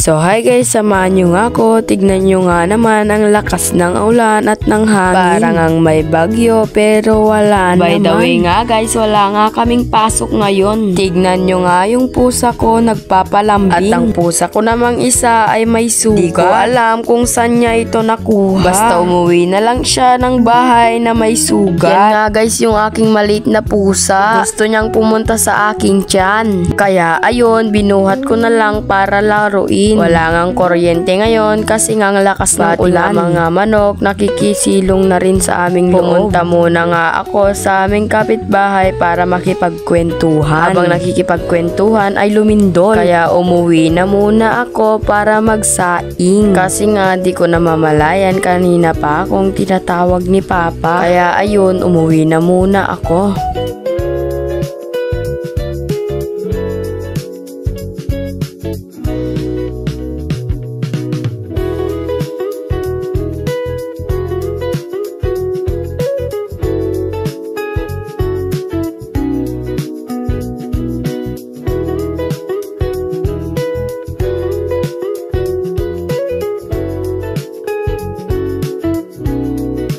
So hi guys, samahan nyo nga ako. Tignan nyo nga naman ang lakas ng ulan at ng hangin. Parang ang may bagyo pero wala naman. By the way nga guys, wala nga kaming pasok ngayon. Tignan nyo nga yung pusa ko nagpapalambing. At ang pusa ko namang isa ay may sugat. Di ko alam kung saan niya ito nakuha. Basta umuwi na lang siya ng bahay na may sugat. Yan nga guys yung aking maliit na pusa. Gusto niyang pumunta sa aking tiyan. Kaya ayun, binuhat ko na lang para laruin. Wala ngang kuryente ngayon kasi nga ang lakas ng ulan. Mga manok nakikisilong na rin sa aming loob. Pumunta muna nga ako sa aming kapitbahay para makipagkwentuhan. Habang nakikipagkwentuhan ay lumindol. Kaya umuwi na muna ako para magsaing. Kasi nga di ko namamalayan kanina pa akong tinatawag ni Papa. Kaya ayun, umuwi na muna ako.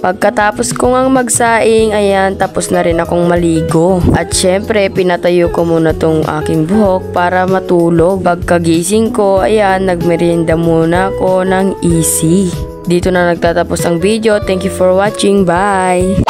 Pagkatapos ko ngang magsaing, ayan, tapos na rin akong maligo. At syempre, pinatayo ko muna tong aking buhok para matulog. Pagkagising ko, ayan, nagmerienda muna ako ng easy. Dito na nagtatapos ang video. Thank you for watching. Bye!